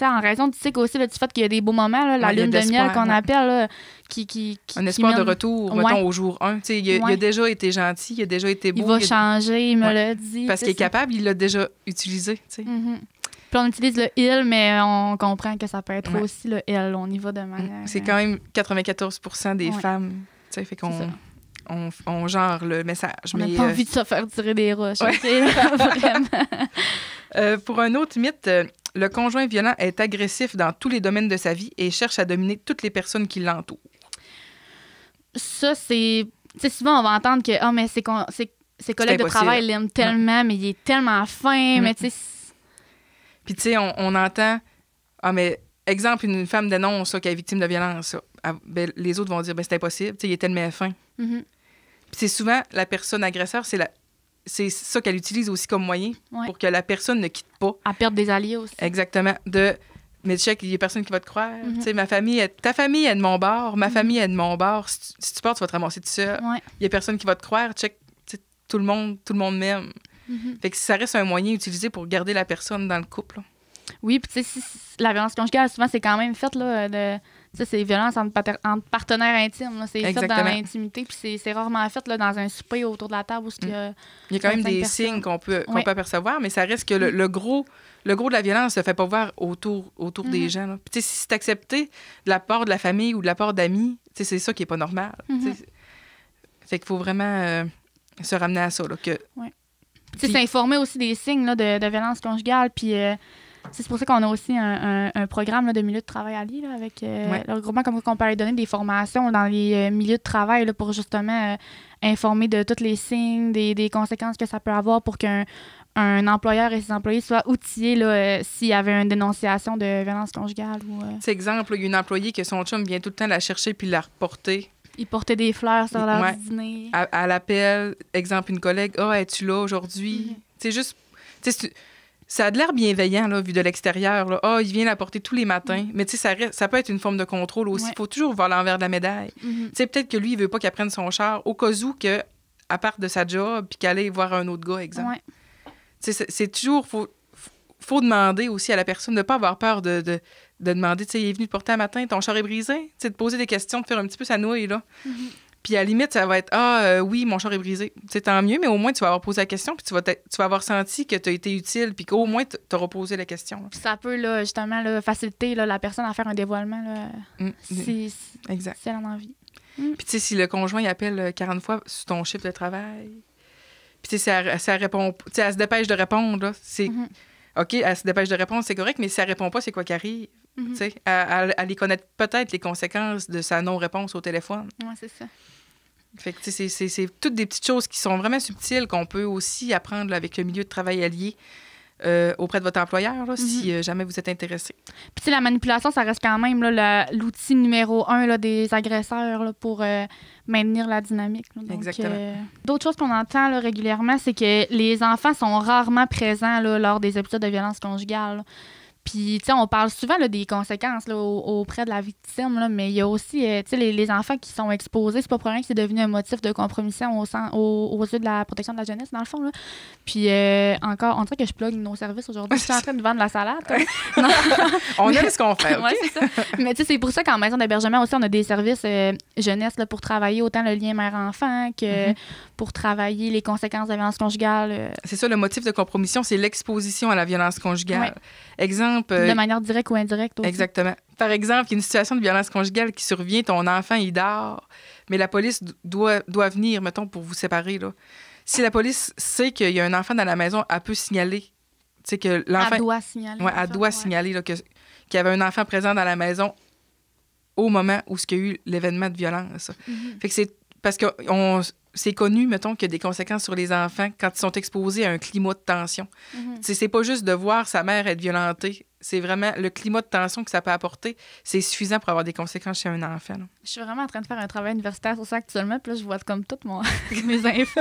en raison, tu sais, qu'aussi, là, du fait qu'il y a des beaux moments, là, la lune de miel qu'on appelle, là, qui un espoir de retour, mettons, au jour 1. Tu sais, il a déjà été gentil, il a déjà été beau. Il va changer, il me l'a dit. Parce qu'il est capable, il l'a déjà utilisé, tu sais. Puis on utilise le « il », mais on comprend que ça peut être aussi le « elle ». On y va de manière... C'est quand même 94% des femmes, tu sais, fait qu'on... On genre le message. On n'a pas envie de se faire tirer des roches. Vraiment. Pour un autre mythe, le conjoint violent est agressif dans tous les domaines de sa vie et cherche à dominer toutes les personnes qui l'entourent. Ça, c'est... Tu sais, souvent, on va entendre que mais ses collègues de travail l'aiment tellement, mais il est tellement fin, mais tu sais... Puis, tu sais, on entend... mais exemple, une femme dénonce qu'elle est victime de violence. Les autres vont dire, c'est impossible, tu sais, il est tellement fin. Puis c'est souvent la personne agresseur, c'est ça qu'elle utilise aussi comme moyen pour que la personne ne quitte pas. À perdre des alliés aussi. Exactement. Mais check, il y a personne qui va te croire. Tu sais, ta famille est de mon bord, ma famille est de mon bord. Si tu pars, tu vas te ramasser tout seul. Il y a personne qui va te croire. Check, tout le monde m'aime. Fait que ça reste un moyen utilisé pour garder la personne dans le couple. Là. Oui, puis tu sais, la violence conjugale, souvent, c'est quand même fait, là, c'est violence entre partenaires intimes. C'est fait dans l'intimité, puis c'est rarement fait là, dans un souper autour de la table où il y a quand même des signes qu'on peut apercevoir, mais ça reste que le gros de la violence se fait pas voir autour des gens. Là. Puis si c'est accepté de la part de la famille ou de la part d'amis, c'est ça qui est pas normal. Fait qu'il faut vraiment se ramener à ça. Là, puis s'informer aussi des signes là, de violence conjugale, puis... c'est pour ça qu'on a aussi un programme là, de milieu de travail à Lille, avec le regroupement, comme on peut aller donner des formations dans les milieux de travail là, pour justement informer de tous les signes, des conséquences que ça peut avoir pour qu'un employeur et ses employés soient outillés là, s'il y avait une dénonciation de violence conjugale. C'est exemple, il y a une employée que son chum vient tout le temps la chercher puis la reporter. Il portait des fleurs sur leur dîner. À l'appel, exemple, une collègue, « es-tu là aujourd'hui? C'est juste... Ça a de l'air bienveillant, là, vu de l'extérieur. Là. Il vient la porter tous les matins. Mais tu sais, ça peut être une forme de contrôle aussi. Il faut toujours voir l'envers de la médaille. Tu sais, peut-être que lui, il veut pas qu'elle prenne son char au cas où qu'elle parte de sa job puis qu'elle aille voir un autre gars, exemple. Tu sais, c'est toujours... Faut demander aussi à la personne de ne pas avoir peur de demander, tu sais, il est venu te porter un matin, ton char est brisé. Tu sais, de poser des questions, de faire un petit peu sa nouille, là. Puis à la limite, ça va être oui, mon char est brisé. C'est tant mieux, mais au moins, tu vas avoir posé la question, puis tu vas avoir senti que tu as été utile, puis qu'au moins, tu auras posé la question. Puis ça peut, là, justement, là, faciliter là, la personne à faire un dévoilement, là, si elle en a envie. Puis tu sais, si le conjoint il appelle 40 fois sur ton chiffre de travail, puis tu sais, ça répond, tu sais, elle se dépêche de répondre, là, c'est... OK, elle se dépêche de répondre, c'est correct, mais si elle répond pas, c'est quoi qui arrive? Tu sais, elle connaît peut-être les conséquences de sa non-réponse au téléphone. Oui, c'est ça. Fait que, tu sais, c'est toutes des petites choses qui sont vraiment subtiles qu'on peut aussi apprendre là, avec le milieu de travail allié auprès de votre employeur, là, si jamais vous êtes intéressé. Puis, tu sais, la manipulation, ça reste quand même là, l'outil numéro 1 là, des agresseurs là, pour maintenir la dynamique. Là. Donc, exactement. D'autres choses qu'on entend là, régulièrement, c'est que les enfants sont rarement présents là, lors des épisodes de violence conjugale. Là. Puis, tu sais, on parle souvent là, des conséquences là, auprès de la victime, là, mais il y a aussi, tu sais, les enfants qui sont exposés, c'est pas pour rien que c'est devenu un motif de compromission aux yeux de la protection de la jeunesse, dans le fond, là. Puis, encore, on dirait que je plug nos services aujourd'hui. Je suis en train de vendre la salade. Non. On aime ce qu'on fait, OK? Ouais, c'est ça. Mais tu sais, c'est pour ça qu'en maison d'hébergement aussi, on a des services jeunesse là, pour travailler autant le lien mère-enfant que pour travailler les conséquences de la violence conjugale. C'est ça, le motif de compromission, c'est l'exposition à la violence conjugale. Ouais. Exemple... de manière directe ou indirecte aussi. Exactement. Par exemple, il y a une situation de violence conjugale qui survient, ton enfant, il dort, mais la police doit venir, mettons, pour vous séparer, là. Si la police sait qu'il y a un enfant dans la maison, elle peut signaler. Tu sais que l'enfant... Elle doit signaler. Oui, elle doit signaler là, qu'il y avait un enfant présent dans la maison au moment où il y a eu l'événement de violence. Fait que c'est parce que c'est connu, mettons, qu'il y a des conséquences sur les enfants quand ils sont exposés à un climat de tension. C'est pas juste de voir sa mère être violentée. C'est vraiment le climat de tension que ça peut apporter. C'est suffisant pour avoir des conséquences chez un enfant. Là. Je suis vraiment en train de faire un travail universitaire sur ça actuellement. Puis là, je vois comme toutes mes infos.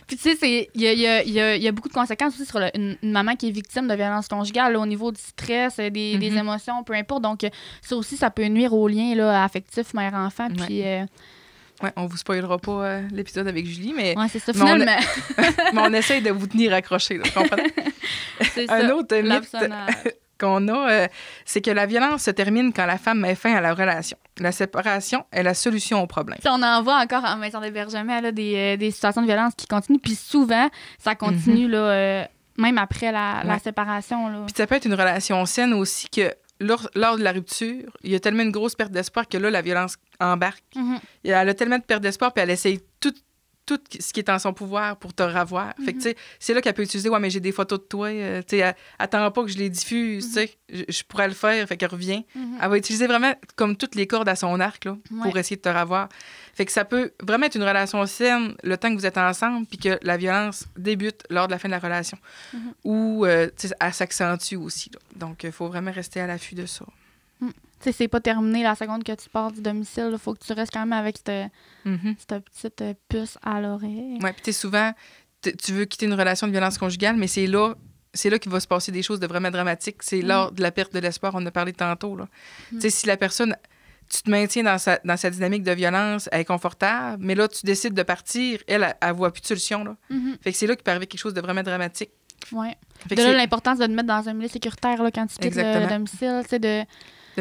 Puis tu sais, il y a beaucoup de conséquences aussi sur une maman qui est victime de violence conjugale là, au niveau du stress, des émotions, peu importe. Donc, ça aussi, ça peut nuire au lien là, affectif mère-enfant. Puis... Ouais, on vous spoilera pas l'épisode avec Julie, mais... Ouais, c'est ça, finalement. Mais on essaye de vous tenir accrochés, là, vous comprenez? C'est un ça, autre mythe qu'on a, c'est que la violence se termine quand la femme met fin à la relation. La séparation est la solution au problème. T'sais, on en voit encore en maison d'hébergement là, des situations de violence qui continuent, puis souvent, ça continue là, même après la séparation. Là. Puis ça peut être une relation saine aussi que... Lors de la rupture, il y a tellement une grosse perte d'espoir que là, la violence embarque. Elle a tellement de perte d'espoir, puis elle essaye tout ce qui est en son pouvoir pour te revoir. Fait que, tu sais, c'est là qu'elle peut utiliser « Ouais, mais j'ai des photos de toi. Tu sais, attends pas que je les diffuse. Tu sais, je pourrais le faire. » Fait qu'elle revient. Elle va utiliser vraiment comme toutes les cordes à son arc là, pour essayer de te revoir. Fait que ça peut vraiment être une relation saine le temps que vous êtes ensemble puis que la violence débute lors de la fin de la relation. Ou, tu sais, elle s'accentue aussi. Là. Donc, il faut vraiment rester à l'affût de ça. Tu sais, c'est pas terminé la seconde que tu pars du domicile. Il faut que tu restes quand même avec cette petite puce à l'oreille. Oui, puis tu sais, souvent, tu veux quitter une relation de violence conjugale, mais c'est là qu'il va se passer des choses de vraiment dramatiques. C'est lors de la perte de l'espoir, on en a parlé tantôt. Tu sais, si la personne, tu te maintiens dans sa dynamique de violence, elle est confortable, mais là, tu décides de partir, elle voit plus de solution. Là. Fait que c'est là qu'il peut arriver quelque chose de vraiment dramatique. Oui. De là, l'importance de te mettre dans un milieu sécuritaire là, quand tu quittes le domicile, tu sais, de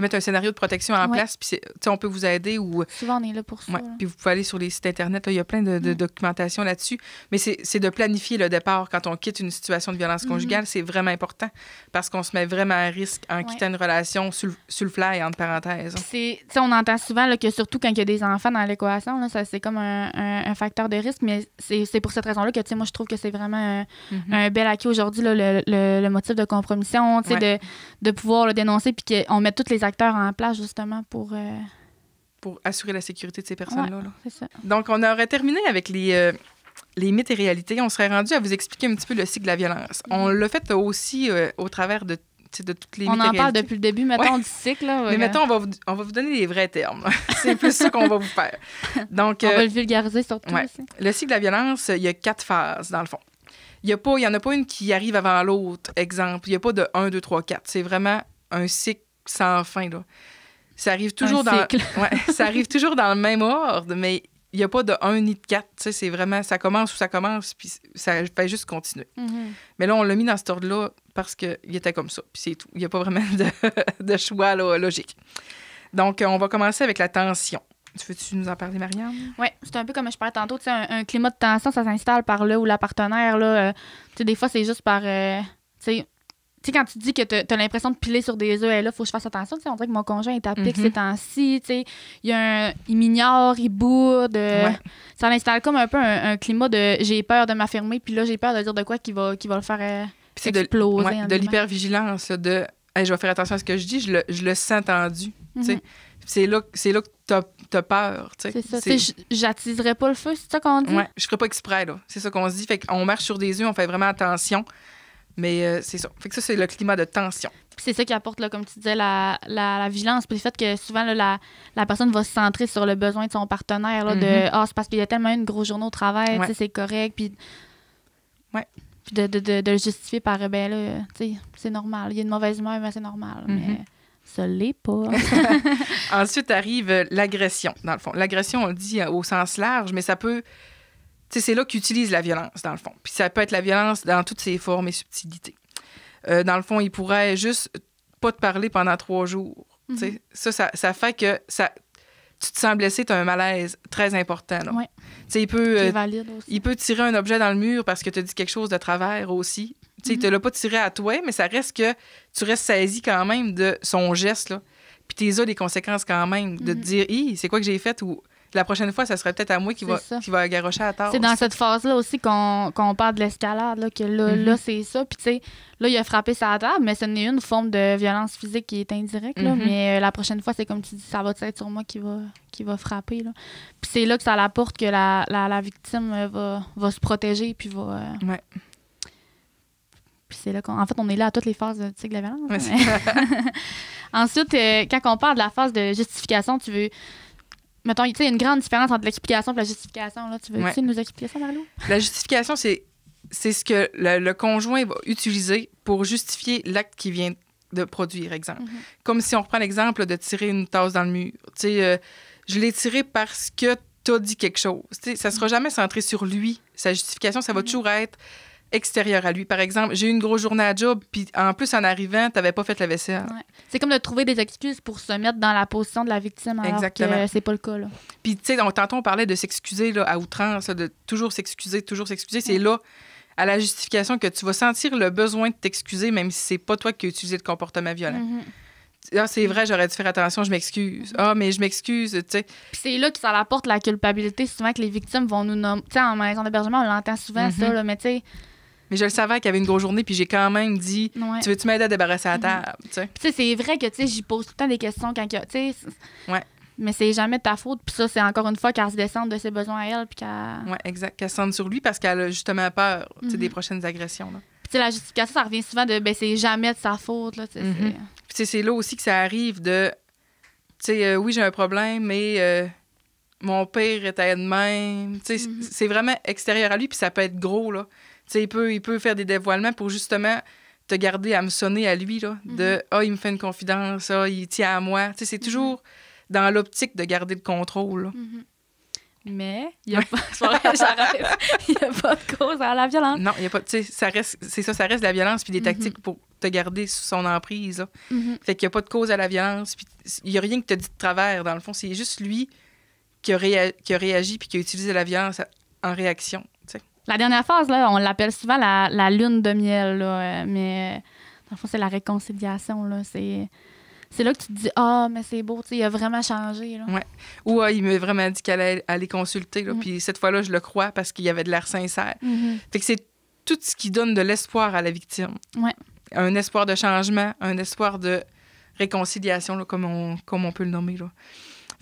mettre un scénario de protection en place, puis on peut vous aider. Ou souvent, on est là pour ça. Puis vous pouvez aller sur les sites Internet, il y a plein de documentation là-dessus. Mais c'est de planifier le départ quand on quitte une situation de violence conjugale. C'est vraiment important parce qu'on se met vraiment à risque en quittant une relation sur le fly, entre parenthèses. On entend souvent là, que surtout quand il y a des enfants dans l'équation, là, ça, c'est comme un facteur de risque, mais c'est pour cette raison-là que moi, je trouve que c'est vraiment un bel acquis aujourd'hui, là, le motif de compromission, de pouvoir le dénoncer puis qu'on mette tous les acteurs en place, justement, pour assurer la sécurité de ces personnes-là. Ouais, c'est ça. Donc, on aurait terminé avec les mythes et réalités. On serait rendu à vous expliquer un petit peu le cycle de la violence. On l'a fait aussi au travers de toutes les mythes et réalités. On en parle depuis le début, mettons, du cycle. Là, mais mettons, on va vous donner les vrais termes. C'est plus ça qu'on va vous faire. Donc, on va le vulgariser surtout aussi. Le cycle de la violence, il y a 4 phases, dans le fond. Il y en a pas une qui arrive avant l'autre, exemple. Il n'y a pas de 1, 2, 3, 4. C'est vraiment un cycle sans fin, là. Ça arrive toujours ça arrive toujours dans le même ordre, mais il n'y a pas de 1 ni de 4. Tu sais, c'est vraiment, ça commence où ça commence, puis ça fait juste continuer. Mais là, on l'a mis dans cet ordre-là parce qu'il était comme ça, puis c'est tout. Il n'y a pas vraiment de choix là, logique. Donc, on va commencer avec la tension. Veux-tu nous en parler, Marianne? Oui, c'est un peu comme je parlais tantôt. Un climat de tension, ça s'installe par là où la partenaire, là, des fois, c'est juste par... Tu sais, quand tu dis que tu as l'impression de piler sur des œufs, là, il faut que je fasse attention. On dirait que mon conjoint est à pic ces temps-ci. Il m'ignore, il boude. Ça installe comme un peu un climat de j'ai peur de m'affirmer, puis là, j'ai peur de dire de quoi qu'il va le faire. exploser. De l'hypervigilance, là, de hey, je vais faire attention à ce que je dis, je le sens tendu. C'est là que t'as peur. C'est ça. J'attiserais pas le feu, c'est ça qu'on dit? Ouais, je ferais pas exprès, là. C'est ça qu'on se dit. Fait qu'on marche sur des œufs, on fait vraiment attention. Mais c'est ça. Fait que ça, c'est le climat de tension. Puis c'est ça qui apporte, là, comme tu disais, la vigilance. Puis le fait que souvent, là, la personne va se centrer sur le besoin de son partenaire. Là, c'est parce qu'il y a tellement eu une grosse journée au travail, c'est correct. Puis de le justifier par, ben là, c'est normal. Il y a une mauvaise humeur, mais c'est normal. Mais ça l'est pas. Ensuite arrive l'agression, dans le fond. L'agression, on le dit au sens large, mais ça peut... c'est là qu'utilise la violence, dans le fond. Puis ça peut être la violence dans toutes ses formes et subtilités. Dans le fond, il pourrait juste pas te parler pendant 3 jours. Ça fait que tu te sens blessé, tu as un malaise très important. Là. Il peut tirer un objet dans le mur parce que tu as dit quelque chose de travers aussi. Il ne te l'a pas tiré à toi, mais ça reste que tu restes saisi quand même de son geste. Là. Puis tu as des conséquences quand même de te dire « c'est quoi que j'ai fait » ou la prochaine fois, ça serait peut-être à moi qui va garrocher à la tâche. C'est dans cette phase-là aussi qu'on parle de l'escalade, là, que là, c'est ça. Puis, tu sais, là, il a frappé sa table, mais ce n'est une forme de violence physique qui est indirecte. Là, mais la prochaine fois, c'est comme tu dis, ça va être sur moi qui va frapper. Là. Puis c'est là que ça l'apporte que la victime va se protéger, puis va... Puis c'est là qu'en fait, on est là à toutes les phases de la violence. Ensuite, quand on parle de la phase de justification, tu veux... Mettons, il y a une grande différence entre l'explication et la justification. Là. Tu veux nous expliquer ça, Marie-Lou? La justification, c'est ce que le conjoint va utiliser pour justifier l'acte qu'il vient de produire, exemple. Comme si on reprend l'exemple de tirer une tasse dans le mur. Je l'ai tiré parce que tu as dit quelque chose. Ça ne sera jamais centré sur lui. Sa justification, ça va toujours être extérieur à lui. Par exemple, j'ai eu une grosse journée à job, puis en plus, en arrivant, tu n'avais pas fait la vaisselle. C'est comme de trouver des excuses pour se mettre dans la position de la victime, alors que c'est pas le cas. Là. Puis, tu sais, tantôt, on parlait de s'excuser là, à outrance, là, de toujours s'excuser. C'est là, à la justification, que tu vas sentir le besoin de t'excuser, même si c'est pas toi qui as utilisé le comportement violent. Ah, c'est vrai, j'aurais dû faire attention, je m'excuse. Ah, mais je m'excuse, tu sais. Puis c'est là que ça apporte la culpabilité, souvent que les victimes vont nous nommer. Tu sais, en maison d'hébergement, on l'entend souvent, ça, là, mais tu sais... Mais je le savais qu'il y avait une grosse journée, puis j'ai quand même dit Tu veux-tu m'aider à débarrasser la table? Puis, tu sais, c'est vrai que, tu sais, j'y pose tout le temps des questions quand il y a. Tu sais, mais c'est jamais de ta faute. Puis ça, c'est encore une fois qu'elle se descende de ses besoins à elle. Puis qu'elle. Oui, exact. Qu'elle se sente sur lui parce qu'elle a justement peur des prochaines agressions. Là. Puis, tu sais, la justification, ça revient souvent de c'est jamais de sa faute. Là, Puis, tu sais, c'est là aussi que ça arrive de. Tu sais, oui, j'ai un problème, mais. Mon père était de même. Tu sais, c'est vraiment extérieur à lui, puis ça peut être gros, là. Tu sais, il peut faire des dévoilements pour justement te garder à me sonner à lui, là, de « Ah, il me fait une confidence, ah, il tient à moi. » Tu sais, c'est toujours dans l'optique de garder le contrôle, là. Mais il n'y a pas de cause à la violence. Non, il n'y a pas... Tu sais, ça reste de la violence puis des tactiques pour te garder sous son emprise, là. Fait qu'il n'y a pas de cause à la violence, puis il n'y a rien que te dit de travers, dans le fond. C'est juste lui qui a réagi puis qui a utilisé la violence en réaction, tu sais. La dernière phase, là, on l'appelle souvent la lune de miel, là, mais dans le fond, c'est la réconciliation. Là, c'est là que tu te dis « Ah, mais c'est beau, il a vraiment changé. » Ouais. Ou il m'a vraiment dit qu'elle allait aller consulter. Là, puis cette fois-là, je le crois parce qu'il y avait de l'air sincère. Fait que c'est tout ce qui donne de l'espoir à la victime. Un espoir de changement, un espoir de réconciliation, là, comme on peut le nommer. Là.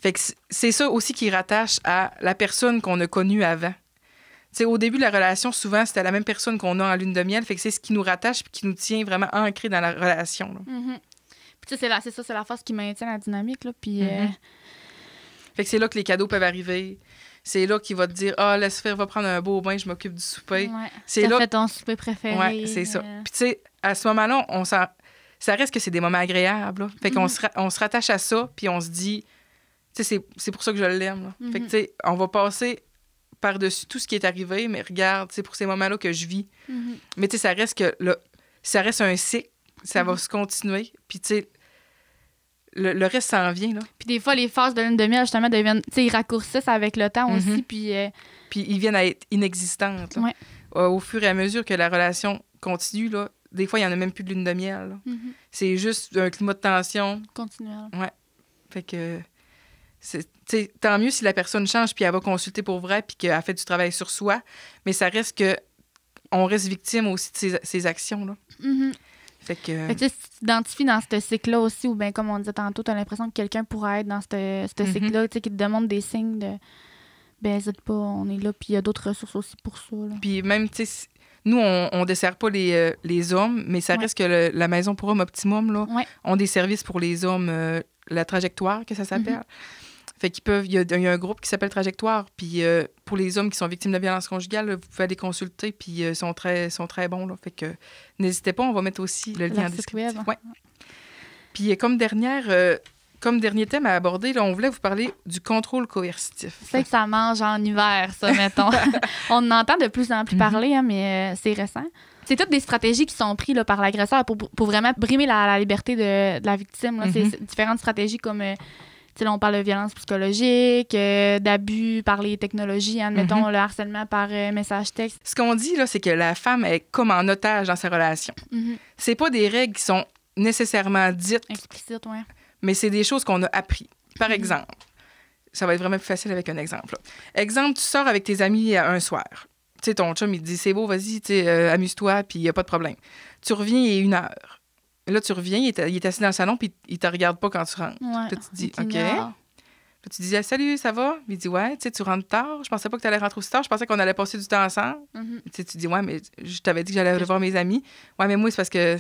Fait que c'est ça aussi qui rattache à la personne qu'on a connue avant. T'sais, au début de la relation, souvent, c'était la même personne qu'on a en lune de miel. Fait que c'est ce qui nous rattache et qui nous tient vraiment ancrés dans la relation. Là. Puis c'est la phase qui maintient la dynamique. Là, puis, Fait que c'est là que les cadeaux peuvent arriver. C'est là qu'il va te dire « Ah, laisse faire, va prendre un beau bain, je m'occupe du souper. » C'est là... fait ton souper préféré. Oui, c'est ça. Puis tu sais, à ce moment-là, ça reste que c'est des moments agréables. Là. Fait qu'on on se rattache à ça, puis on se dit... Tu sais, c'est pour ça que je l'aime. Là. Fait que tu sais, on va passer... par-dessus tout ce qui est arrivé, mais regarde, c'est pour ces moments-là que je vis. Mais tu sais, ça reste un cycle, ça va se continuer, puis tu sais, le reste s'en vient, là. Puis des fois, les phases de lune de miel, justement, deviennent, tu sais, ils raccourcissent avec le temps aussi, puis... Puis ils viennent à être inexistantes, là. Au fur et à mesure que la relation continue, là, des fois, il n'y en a même plus de lune de miel, là. C'est juste un climat de tension. Continuel. Ouais. Fait que... tant mieux si la personne change puis elle va consulter pour vrai puis qu'elle fait du travail sur soi, mais ça reste que on reste victime aussi de ces actions-là. Mhm. Fait que si tu t'identifies dans ce cycle-là aussi, ou bien comme on disait tantôt, tu as l'impression que quelqu'un pourrait être dans ce cycle-là, qui te demande des signes de ben n'hésite pas, on est là, puis il y a d'autres ressources aussi pour ça. Là. Puis même, tu sais, nous, on dessert pas les hommes, mais ça reste que la Maison pour hommes Optimum, là, ont des services pour les hommes, la trajectoire, que ça s'appelle. Fait qu'ils peuvent, il y a un groupe qui s'appelle Trajectoire, puis pour les hommes qui sont victimes de violence conjugale, là, vous pouvez aller consulter, puis ils sont très bons, là. Fait que n'hésitez pas, on va mettre aussi le lien en descriptif. Ouais. Puis comme dernier thème à aborder, là, on voulait vous parler du contrôle coercitif. C'est que ça mange en hiver, ça, mettons. On en entend de plus en plus parler, hein, mais c'est récent. C'est toutes des stratégies qui sont prises là, par l'agresseur pour vraiment brimer la liberté de la victime. Là. C'est différentes stratégies comme... là, on parle de violence psychologique, d'abus par les technologies, admettons le harcèlement par message texte. Ce qu'on dit, là, c'est que la femme est comme en otage dans sa relation. C'est pas des règles qui sont nécessairement dites. Explicites, oui. Mais c'est des choses qu'on a appris. Par exemple, ça va être vraiment plus facile avec un exemple. Là. Exemple, tu sors avec tes amis un soir. Tu sais, ton chum, il te dit, c'est beau, vas-y, amuse-toi, puis il n'y a pas de problème. Tu reviens, il est 1 heure. Là, tu reviens, il est assis dans le salon, puis il te regarde pas quand tu rentres. Ouais, là, tu te dis, OK. Là, tu dis, salut, ça va? Il dit, ouais, tu rentres tard. Je pensais pas que tu allais rentrer aussi tard. Je pensais qu'on allait passer du temps ensemble. Tu dis, ouais, mais je t'avais dit que j'allais aller voir mes amis. Ouais, mais moi, c'est parce que,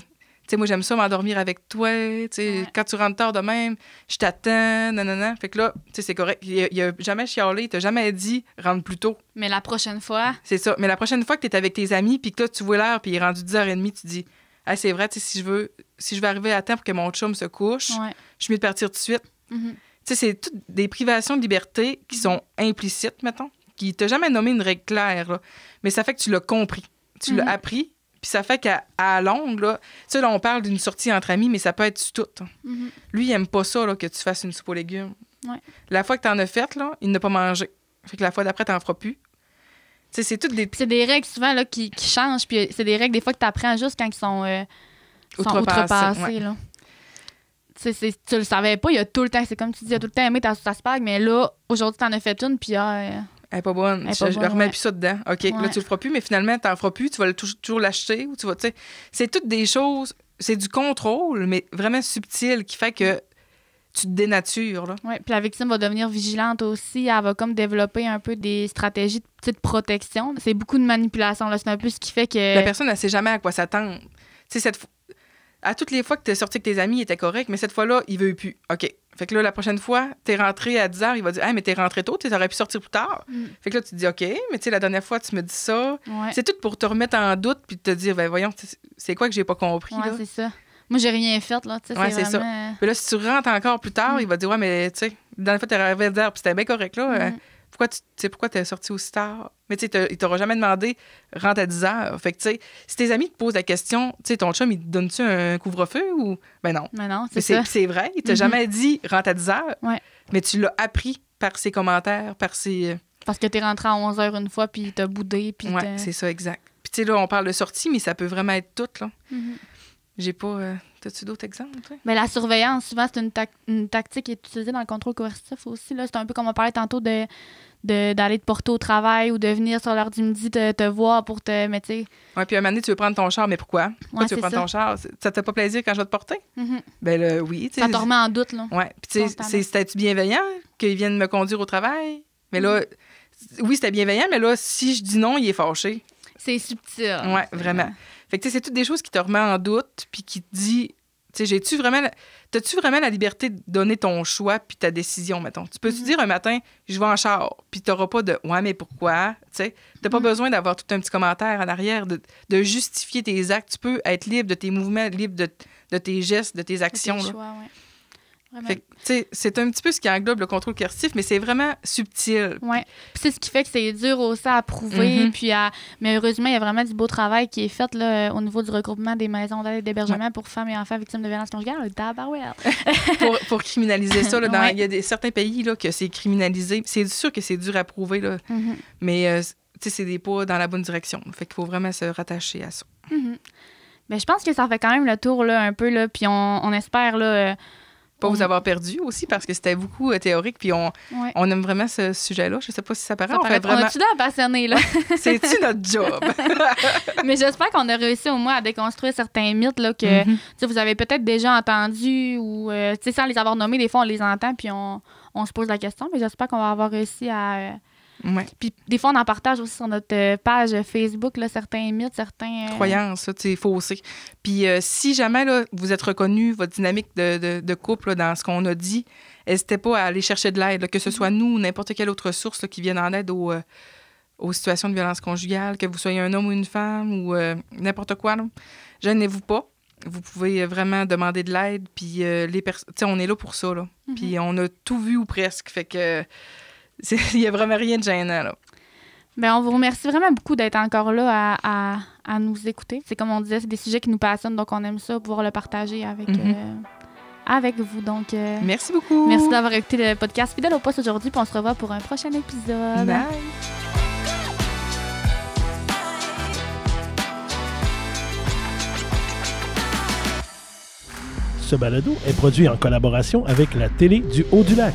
moi, j'aime ça m'endormir avec toi. Quand tu rentres tard de même, je t'attends, nanana. Fait que là, c'est correct. Il a jamais chialé, il t'a jamais dit, rentre plus tôt. Mais la prochaine fois... C'est ça. Mais la prochaine fois que tu es avec tes amis, puis que là, tu vois l'heure, puis il est rendu 10h30, tu dis, ah, c'est vrai, si je veux arriver à temps pour que mon chum se couche, je suis mieux de partir tout de suite. C'est toutes des privations de liberté qui sont implicites, mettons, qui t'a jamais nommé une règle claire, là. Mais ça fait que tu l'as compris, tu l'as appris, puis ça fait qu'à longue, là, là, on parle d'une sortie entre amis, mais ça peut être tout. Lui, il aime pas ça, là, que tu fasses une soupe aux légumes. La fois que t'en as fait, là, il n'a pas mangé. Fait que la fois d'après, t'en feras plus. C'est toutes des... C'est des règles souvent là, qui changent, puis c'est des règles des fois que tu apprends juste quand ils sont outrepassés. Là. Tu le savais pas, il y a tout le temps, c'est comme tu dis, il y a tout le temps aimé ta spag, mais là, aujourd'hui, t'en as fait une, puis elle est pas bonne. Je remets plus ça dedans. OK, là, tu le feras plus, mais finalement, t'en feras plus, tu vas toujours l'acheter, ou tu vas, c'est toutes des choses, c'est du contrôle, mais vraiment subtil, qui fait que tu te dénatures, là. Oui, puis la victime va devenir vigilante aussi. Elle va comme développer un peu des stratégies de petite protection. C'est beaucoup de manipulation, là. C'est un peu ce qui fait que... La personne, elle sait jamais à quoi s'attendre. Tu sais, à toutes les fois que tu es sorti avec tes amis, il était correct, mais cette fois-là, il veut plus. OK. Fait que là, la prochaine fois, t'es rentré à 10h, il va dire « Ah, mais t'es rentré tôt, t'aurais pu sortir plus tard. Fait que là, tu te dis « OK, mais tu sais, la dernière fois, tu me dis ça. C'est tout pour te remettre en doute puis te dire « Ben voyons, c'est quoi que j'ai pas compris, là? » c'est ça. Moi, j'ai rien fait, là. C'est vraiment... ça. Puis là, si tu rentres encore plus tard, il va dire « Ouais, mais tu sais, la dernière fois, t'es arrivé à 10h, puis c'était bien correct, là. Pourquoi t'es sorti aussi tard? » Mais tu sais, il t'aura jamais demandé « Rentre à 10h. » Fait que, tu sais, si tes amis te posent la question, tu sais, ton chum, il te donne-tu un couvre-feu ou... Ben non. Mais non, c'est ça. C'est vrai, il t'a jamais dit « Rentre à 10h. » Mais tu l'as appris par ses commentaires, par ses... Parce que t'es rentré à 11h une fois, puis t'as boudé, puis c'est ça, exact. Puis tu sais, là, on parle de sortie, mais ça peut vraiment être tout, là. J'ai pas... T'as-tu d'autres exemples, toi? Mais la surveillance, souvent, c'est une tactique qui est utilisée dans le contrôle coercitif aussi. Là. C'est un peu comme on parlait tantôt d'aller te porter au travail ou de venir sur l'heure du midi te voir pour te... Mais tu sais... Oui, puis à un moment donné, tu veux prendre ton char, mais pourquoi? Pourquoi tu veux prendre ton char? Ça te fait pas plaisir quand je vais te porter? Ben là, oui. Ça te remet en doute, là. Oui, puis tu sais, c'était-tu bienveillant qu'ils viennent me conduire au travail? Mais là, oui, c'était bienveillant, mais là, si je dis non, il est fâché. C'est subtil. Oui, vraiment. Fait que, tu sais, c'est toutes des choses qui te remettent en doute, puis qui te dit, tu sais, t'as-tu vraiment la liberté de donner ton choix puis ta décision, mettons? Tu peux te dire un matin, je vais en char, puis t'auras pas de, ouais, mais pourquoi? Tu sais, t'as pas besoin d'avoir tout un petit commentaire en arrière, de justifier tes actes. Tu peux être libre de tes mouvements, libre de tes gestes, de tes actions. De tes là. choix, ouais. Fait que, tu sais, c'est un petit peu ce qui englobe le contrôle coercitif, mais c'est vraiment subtil. Oui. Puis c'est ce qui fait que c'est dur aussi à prouver. Mais heureusement, il y a vraiment du beau travail qui est fait là, au niveau du regroupement des maisons d'aide et d'hébergement pour femmes et enfants victimes de violences conjugales. pour criminaliser ça, il y a certains pays là, que c'est criminalisé. C'est sûr que c'est dur à prouver, là, mais c'est des pas dans la bonne direction. Fait qu'il faut vraiment se rattacher à ça. Ben, je pense que ça fait quand même le tour là, un peu, là, puis on espère... là, pas vous avoir perdu aussi, parce que c'était beaucoup théorique, puis on aime vraiment ce sujet-là. Je sais pas si ça paraît. On a-tu l'air passionné, là? C'est-tu notre job? Mais j'espère qu'on a réussi au moins à déconstruire certains mythes là, que vous avez peut-être déjà entendus ou sans les avoir nommés, des fois on les entend puis on se pose la question, mais j'espère qu'on va avoir réussi à... Puis des fois, on en partage aussi sur notre page Facebook, là, certains mythes, certains... croyances, faussées. Puis si jamais là, vous êtes reconnu, votre dynamique de couple là, dans ce qu'on a dit, n'hésitez pas à aller chercher de l'aide, là, que ce soit nous ou n'importe quelle autre source là, qui vienne en aide aux situations de violence conjugale, que vous soyez un homme ou une femme ou n'importe quoi. Là. Gênez-vous pas. Vous pouvez vraiment demander de l'aide. Puis on est là pour ça. Là. Puis on a tout vu ou presque. Fait que... Il n'y a vraiment rien de gênant, là. Bien, on vous remercie vraiment beaucoup d'être encore là à nous écouter. C'est comme on disait, c'est des sujets qui nous passionnent, donc on aime ça, pouvoir le partager avec vous. Donc, merci beaucoup. Merci d'avoir écouté le podcast Fidèle au poste aujourd'hui, puis on se revoit pour un prochain épisode. Bye. Ce balado est produit en collaboration avec la Télé du Haut-du-Lac.